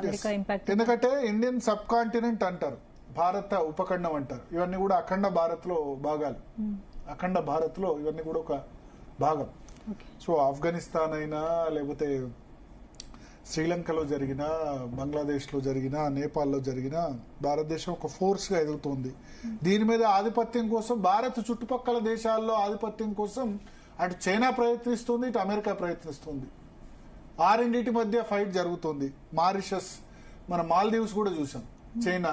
America impact. ఎందుకంటే Indian sub continent అంటారు, భారత ఉపఖండం అంటారు. ఇవన్నీ కూడా అఖండ భారత్ లో భాగాలు. అఖండ భారత్ లో ఇవన్నీ కూడా ఒక భాగం. సో ఆఫ్ఘనిస్తాన్ అయినా, లేకపోతే శ్రీలంకలో జరిగిన, బంగ్లాదేశ్ లో జరిగిన, నేపాల్లో జరిగిన, భారతదేశం ఒక ఫోర్స్ గా ఎదుగుతుంది. దీని మీద ఆధిపత్యం కోసం, భారత్ చుట్టుపక్కల దేశాల్లో ఆధిపత్యం కోసం అటు చైనా ప్రయత్నిస్తుంది, ఇటు అమెరికా ప్రయత్నిస్తుంది. ఆ రెండింటి మధ్య ఫైట్ జరుగుతుంది. మారిషస్, మన మాల్దీవ్స్ కూడా చూసాం. చైనా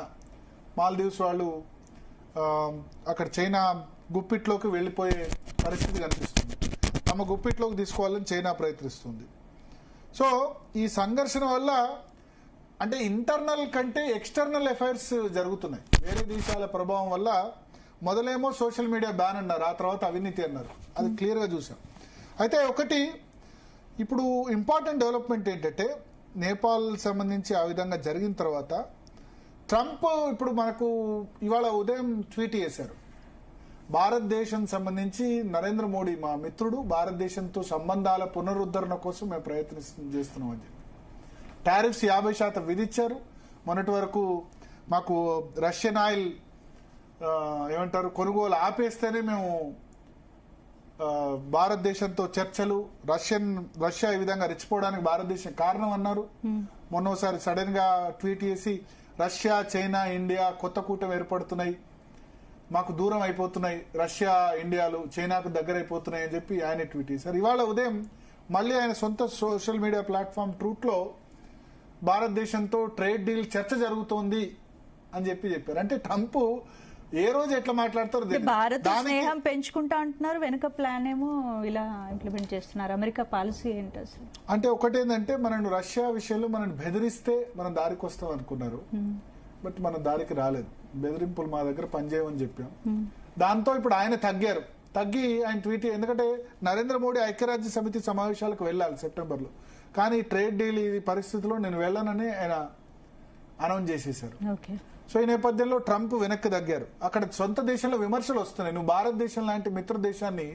మాల్దీవ్స్ వాళ్ళు అక్కడ చైనా గుప్పిట్లోకి వెళ్లిపోయే పరిస్థితి కనిపిస్తుంది. తమ గుప్పిట్లోకి తీసుకోవాలని చైనా ప్రయత్నిస్తుంది. సో ఈ సంఘర్షణ వల్ల అంటే ఇంటర్నల్ కంటే ఎక్స్టర్నల్ అఫైర్స్ జరుగుతున్నాయి. వేరే దేశాల ప్రభావం వల్ల మొదలేమో సోషల్ మీడియా బ్యాన్ అన్నారు, ఆ తర్వాత అవినీతి అన్నారు. అది క్లియర్ గా చూసాం. అయితే ఒకటి ఇప్పుడు ఇంపార్టెంట్ డెవలప్మెంట్ ఏంటంటే, నేపాల్ సంబంధించి ఆ విధంగా జరిగిన తర్వాత ట్రంప్ ఇప్పుడు మనకు ఇవాళ ఉదయం ట్వీట్ చేశారు. భారతదేశం సంబంధించి నరేంద్ర మోడీ మా మిత్రుడు, భారతదేశంతో సంబంధాల పునరుద్ధరణ కోసం మేము ప్రయత్నం చేస్తున్నామని చెప్పి టారిఫ్స్ 50% విధించారు. మొన్నటి వరకు మాకు రష్యన్ ఆయిల్ ఏమంటారు కొనుగోలు ఆపేస్తేనే మేము భారతదేశంతో చర్చలు, రష్యా ఈ విధంగా రెచ్చిపోవడానికి భారతదేశం కారణం అన్నారు. మొన్నోసారి సడన్ గా ట్వీట్ చేసి రష్యా, చైనా, ఇండియా కొత్త కూటమి ఏర్పడుతున్నాయి, మాకు దూరం అయిపోతున్నాయి, రష్యా ఇండియాలు చైనాకు దగ్గర అయిపోతున్నాయి అని చెప్పి ఆయన ట్వీట్ చేశారు. ఇవాళ ఉదయం మళ్ళీ ఆయన సొంత సోషల్ మీడియా ప్లాట్ఫామ్ ట్రూట్ లో భారతదేశంతో ట్రేడ్ డీల్ చర్చ జరుగుతోంది అని చెప్పారు. అంటే ట్రంప్ ఏ రోజు ఎట్లా మాట్లాడతారు, భారత స్నేహం పెంచుకుంటా అంటున్నారు, వెనుక ప్లాన్ ఏమో ఇలా ఇంప్లిమెంట్ చేస్తున్నారు. అమెరికా పాలసీ ఏంటి అసలు? అంటే ఒకటేందంటే, మనం రష్యా విషయంలో మనం బెదిరిస్తే మనం దారికి వస్తాం అనుకున్నారు. బట్ మన దారికి రాలేదు. బెదిరింపులు మా దగ్గర పనిచేయమని చెప్పాం. దాంతో ఇప్పుడు ఆయన తగ్గి ఆయన ట్వీట్, ఎందుకంటే నరేంద్ర మోడీ ఐక్యరాజ్య సమితి సమావేశాలకు వెళ్ళాలి సెప్టెంబర్ లో, కానీ ట్రేడ్ డీల్ ఈ పరిస్థితిలో నేను వెళ్ళనని ఆయన అనౌన్స్ చేసేశారు. సో ఈ నేపథ్యంలో ట్రంప్ వెనక్కి తగ్గారు. అక్కడ సొంత దేశంలో విమర్శలు వస్తున్నాయి, నువ్వు భారతదేశం లాంటి మిత్ర దేశాన్ని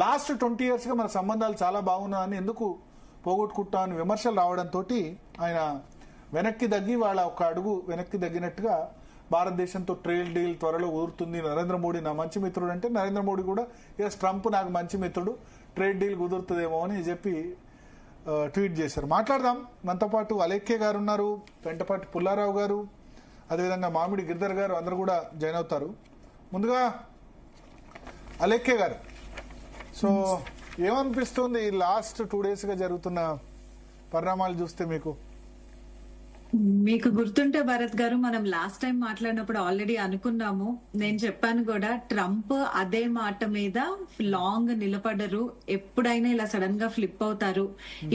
లాస్ట్ 20 years గా మన సంబంధాలు చాలా బాగున్నాయని ఎందుకు పోగొట్టుకుంటా అని విమర్శలు రావడంతో ఆయన వెనక్కి తగ్గి, వాళ్ళ ఒక అడుగు వెనక్కి తగ్గినట్టుగా భారతదేశంతో ట్రేడ్ డీల్ త్వరలో కుదురుతుంది, నరేంద్ర మోడీ నా మంచి మిత్రుడు అంటే నరేంద్ర మోడీ కూడా ఎస్ ట్రంప్ నాకు మంచి మిత్రుడు, ట్రేడ్ డీల్ కుదురుతుందేమో అని చెప్పి ట్వీట్ చేశారు. మాట్లాడదాం. మనతో పాటు అలేఖ్య గారు ఉన్నారు, వెంటపాటి పుల్లారావు గారు, అదేవిధంగా మామిడి గిరిధర్ గారు, అందరూ కూడా జాయిన్ అవుతారు. ముందుగా అలేఖ్య గారు, సో ఏమనిపిస్తుంది లాస్ట్ 2 days గా జరుగుతున్న పరిణామాలు చూస్తే మీకు? మీకు గుర్తుంటే భరత్ గారు, మనం లాస్ట్ టైం మాట్లాడినప్పుడు ఆల్రెడీ అనుకున్నాము, నేను చెప్పాను కూడా, ట్రంప్ అదే మాట మీద లాంగ్ నిలబడరు, ఎప్పుడైనా ఇలా సడన్ గా ఫ్లిప్ అవుతారు.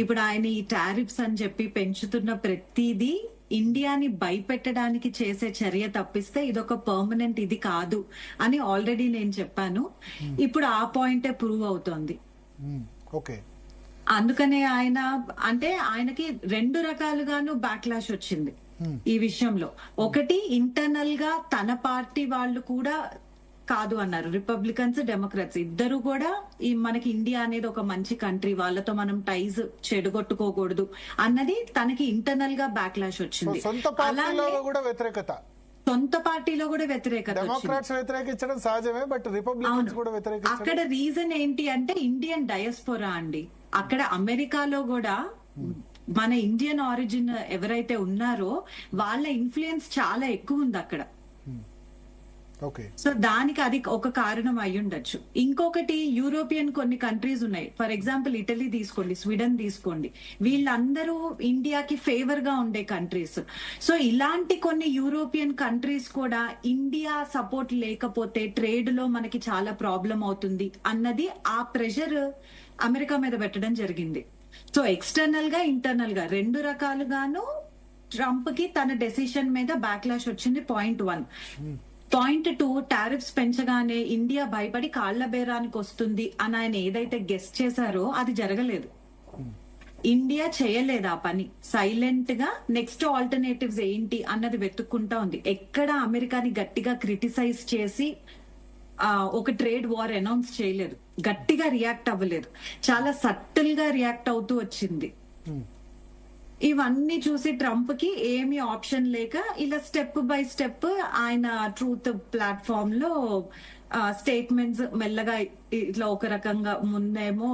ఇప్పుడు ఆయన ఈ టారిఫ్స్ అని చెప్పి పెంచుతున్న ప్రతిదీ ఇండియాని భయపెట్టడానికి చేసే చర్య తప్పిస్తే ఇదొక పర్మనెంట్ ఇది కాదు అని ఆల్రెడీ నేను చెప్పాను. ఇప్పుడు ఆ పాయింటే ప్రూవ్ అవుతోంది. ఓకే, అందుకనే ఆయన అంటే ఆయనకి 2 రకాలుగాను బ్యాక్లాష్ వచ్చింది ఈ విషయంలో. ఒకటి, ఇంటర్నల్ గా తన పార్టీ వాళ్ళు కూడా కాదు అన్నారు, రిపబ్లికన్స్, డెమోక్రాట్స్ ఇద్దరు కూడా ఈ మనకి ఇండియా అనేది ఒక మంచి కంట్రీ, వాళ్ళతో మనం టైజ్ చెడగొట్టుకోకూడదు అన్నది తనకి ఇంటర్నల్ గా బ్యాక్లాష్ వచ్చింది. సొంత పార్టీలో కూడా వ్యతిరేకత వ్యతిరేకించడం సహజమే, బట్ రిపబ్లికన్స్ కూడా వ్యతిరేకించడం. అక్కడ రీజన్ ఏంటి అంటే ఇండియన్ డయాస్పోరా అండి. అక్కడ అమెరికాలో కూడా మన ఇండియన్ ఆరిజిన్ ఎవరైతే ఉన్నారో వాళ్ళ ఇన్ఫ్లుయెన్స్ చాలా ఎక్కువ ఉంది అక్కడ. సో దానికి అది ఒక కారణం అయి ఉండొచ్చు. ఇంకొకటి, యూరోపియన్ కొన్ని కంట్రీస్ ఉన్నాయి, ఫర్ ఎగ్జాంపుల్ ఇటలీ తీసుకోండి, స్వీడన్ తీసుకోండి, వీళ్ళందరూ ఇండియాకి ఫేవర్ గా ఉండే కంట్రీస్. సో ఇలాంటి కొన్ని యూరోపియన్ కంట్రీస్ కూడా ఇండియా సపోర్ట్ లేకపోతే ట్రేడ్ లో మనకి చాలా ప్రాబ్లం అవుతుంది అన్నది ఆ ప్రెషర్ అమెరికా మీద పెట్టడం జరిగింది. సో ఎక్స్టర్నల్ గా, ఇంటర్నల్ గా 2 రకాలుగాను ట్రంప్ కి తన డెసిషన్ మీద బ్యాక్లాష్ వచ్చింది. పాయింట్ 1. పాయింట్ 2, టారిఫ్స్ పెంచగానే ఇండియా భయపడి కాళ్ల బేరానికి వస్తుంది అని ఆయన ఏదైతే గెస్ చేశారో అది జరగలేదు. ఇండియా చేయలేదు ఆ పని, సైలెంట్ గా నెక్స్ట్ ఆల్టర్నేటివ్స్ ఏంటి అన్నది వెతుక్కుంటా ఉంది. ఎక్కడ అమెరికాని గట్టిగా క్రిటిసైజ్ చేసి ఒక ట్రేడ్ వార్ అనౌన్స్ చేయలేదు, గట్టిగా రియాక్ట్ అవ్వలేదు, చాలా సటిల్ గా రియాక్ట్ అవుతూ వచ్చింది. ఇవన్నీ చూసి ట్రంప్ కి ఏమి ఆప్షన్ లేక ఇలా స్టెప్ బై స్టెప్ ఆయన ట్రూత్ ప్లాట్ఫామ్ లో స్టేట్మెంట్స్ మెల్లగా ఇట్లా ఒక రకంగా ముందేమో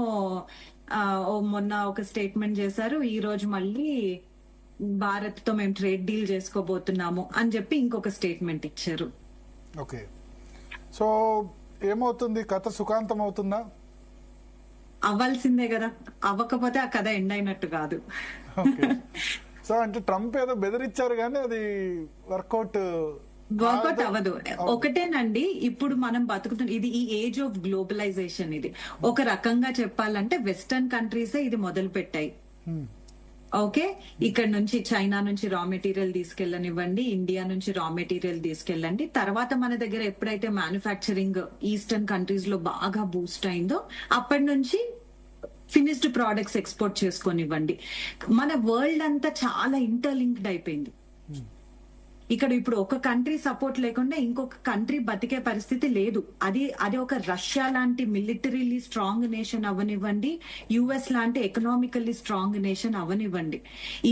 మొన్న ఒక స్టేట్మెంట్ చేశారు, ఈ రోజు మళ్ళీ భారత్ తో మేము ట్రేడ్ డీల్ చేసుకోబోతున్నాము అని చెప్పి ఇంకొక స్టేట్మెంట్ ఇచ్చారు. ఓకే, సో ఏమవుతుంది, కథ సుఖాంతం అవుతుందా? అవ్వాల్సిందే కదా, అవ్వకపోతే ఆ కథ ఎండ్ అయినట్టు కాదు. సో అంటే ట్రంప్ ఏదో బెదిరించారు కానీ అది వర్కౌట్ అవ్వదు. ఒకటేనండి, ఇప్పుడు మనం బతుకుతున్న ఇది ఈ ఏజ్ ఆఫ్ గ్లోబలైజేషన్. ఇది ఒక రకంగా చెప్పాలంటే వెస్టర్న్ కంట్రీసే ఇది మొదలు పెట్టాయి. ఓకే, ఇక్కడ నుంచి చైనా నుంచి రా మెటీరియల్ తీసుకెళ్ళనివ్వండి, ఇండియా నుంచి రా మెటీరియల్ తీసుకెళ్ళండి. తర్వాత మన దగ్గర ఎప్పుడైతే మ్యానుఫ్యాక్చరింగ్ ఈస్టర్న్ కంట్రీస్ లో బాగా బూస్ట్ అయిందో అప్పటి నుంచి ఫినిష్డ్ ప్రోడక్ట్స్ ఎక్స్పోర్ట్ చేసుకొనివ్వండి. మన వరల్డ్ అంతా చాలా ఇంటర్లింక్డ్ అయిపోయింది. ఇక్కడ ఇప్పుడు ఒక కంట్రీ సపోర్ట్ లేకుండా ఇంకొక కంట్రీ బతికే పరిస్థితి లేదు. అది ఒక రష్యా లాంటి మిలిటరీలీ స్ట్రాంగ్ నేషన్ అవనివ్వండి, యుఎస్ లాంటి ఎకనామికల్లీ స్ట్రాంగ్ నేషన్ అవనివ్వండి,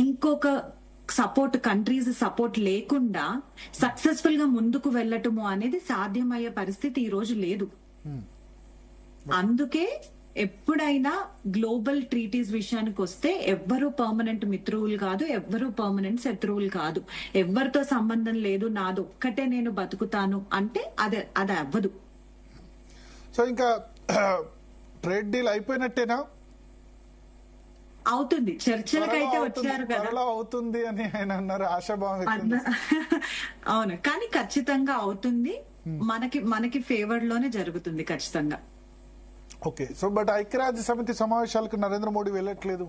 ఇంకొక సపోర్ట్ కంట్రీస్ సపోర్ట్ లేకుండా సక్సెస్ఫుల్ గా ముందుకు వెళ్ళటము అనేది సాధ్యమయ్యే పరిస్థితి ఈ రోజు లేదు. అందుకే ఎప్పుడైనా గ్లోబల్ ట్రీటీస్ విషయానికి వస్తే ఎవ్వరూ పర్మనెంట్ మిత్రువులు కాదు, ఎవ్వరూ పర్మనెంట్ శత్రువులు కాదు. ఎవరితో సంబంధం లేదు, నాదొక్కటే నేను బతుకుతాను అంటే అది అవ్వదు. సో ఇంకా ట్రేడ్ డీల్ అయిపోయినట్టేనా? అవుతుంది, చర్చలకైతే వచ్చారు కదా, అవుతుంది అని ఆయన అన్నారు, ఆశాభావం. అవును, కానీ ఖచ్చితంగా అవుతుంది, మనకి ఫేవర్ లోనే జరుగుతుంది ఖచ్చితంగా. ఓకే, సో బట్ ఐక్యరాజ్య సమితి సమావేశాలకు నరేంద్ర మోడీ వెళ్ళట్లేదు.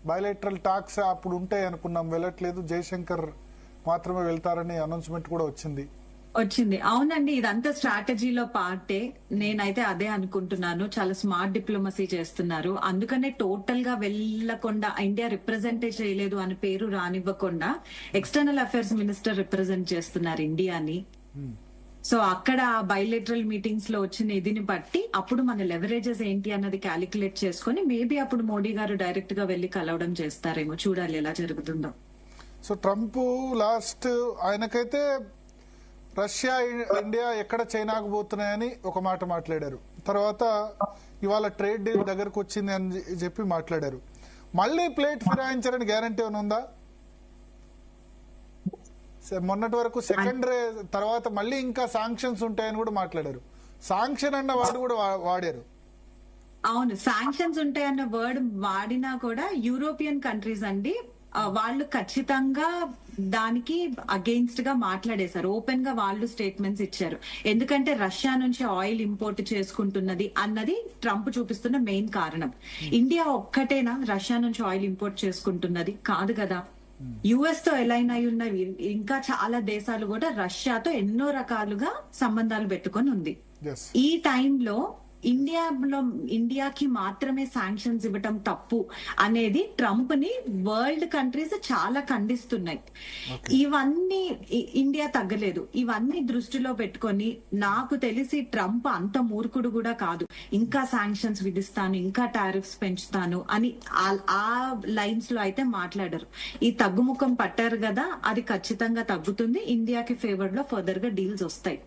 బయలెటరల్ టాక్స్ అప్పుడు ఉంటాయి అనుకున్నాం, వెళ్ళట్లేదు. జయశంకర్ మాత్రమే వెళ్తారని అనౌన్స్మెంట్ కూడా వచ్చింది. అవునండి, ఇదంతా స్ట్రాటజీలో పార్టే. నేనైతే అదే అనుకుంటున్నాను. చాలా స్మార్ట్ డిప్లొమసీ చేస్తున్నారు. అందుకనే టోటల్ గా వెళ్ళకుండా, ఇండియా రిప్రజెంట్ చేయలేదు అని పేరు రానివ్వకుండా ఎక్స్టర్నల్ అఫైర్స్ మినిస్టర్ రిప్రజెంట్ చేస్తున్నారు ఇండియాని. సో అక్కడ బైలేటరల్ మీటింగ్స్ లో వచ్చిన ఇదిని బట్టి అప్పుడు మన లెవరేజెస్ ఏంటి అన్నది క్యాలిక్యులేట్ చేసుకుని మేబీ అప్పుడు మోడీ గారు డైరెక్ట్ గా వెళ్లి కలవడం చేస్తారేమో, చూడాలి ఎలా జరుగుతుందో. సో ట్రంప్ లాస్ట్ ఆయనకైతే రష్యా ఇండియా ఎక్కడ చైనాకు పోతున్నాయని ఒక మాట మాట్లాడారు. తర్వాత ఇవాళ ట్రేడ్ డీల్ దగ్గరకు వచ్చింది అని చెప్పి మాట్లాడారు. మళ్ళీ ప్లేట్ ఫిరాయించారని గ్యారంటీ ఏమైనా ఉందా? మొన్నటి వరకు సెకండరీ, తర్వాత మళ్ళీ ఇంకా శాంక్షన్స్ ఉంటాయని కూడా మాట్లాడారు. శాంక్షన్ అన్న వర్డ్ కూడా వాడారు. అవును, శాంక్షన్స్ ఉంటాయన్న వర్డ్ వాడినా కూడా యూరోపియన్ కంట్రీస్ అండి, వాళ్ళు ఖచ్చితంగా దానికి అగెయిన్స్ట్ గా మాట్లాడేశారు. ఓపెన్ గా వాళ్ళు స్టేట్మెంట్స్ ఇచ్చారు. ఎందుకంటే రష్యా నుంచి ఆయిల్ ఇంపోర్ట్ చేసుకుంటున్నది అన్నది ట్రంప్ చూపిస్తున్న మెయిన్ కారణం. ఇండియా ఒక్కటేనా రష్యా నుంచి ఆయిల్ ఇంపోర్ట్ చేసుకుంటున్నది? కాదు కదా. యుఎస్ తో ఎలైన్ అయి ఉన్నవి ఇంకా చాలా దేశాలు కూడా రష్యాతో ఎన్నో రకాలుగా సంబంధాలు పెట్టుకొని ఉంది. ఈ టైంలో ఇండియాకి మాత్రమే శాంక్షన్స్ ఇవ్వటం తప్పు అనేది ట్రంప్ ని వరల్డ్ కంట్రీస్ చాలా ఖండిస్తున్నాయి. ఇవన్నీ ఇండియా తగ్గలేదు. ఇవన్నీ దృష్టిలో పెట్టుకొని నాకు తెలిసి ట్రంప్ అంత మూర్ఖుడు కూడా కాదు, ఇంకా శాంక్షన్స్ విధిస్తాను, ఇంకా టారిఫ్స్ పెంచుతాను అని ఆ లైన్స్ లో అయితే మాట్లాడరు. ఈ తగ్గుముఖం పట్టారు కదా, అది ఖచ్చితంగా తగ్గుతుంది. ఇండియాకి ఫేవర్ లో ఫర్దర్ గా డీల్స్ వస్తాయి.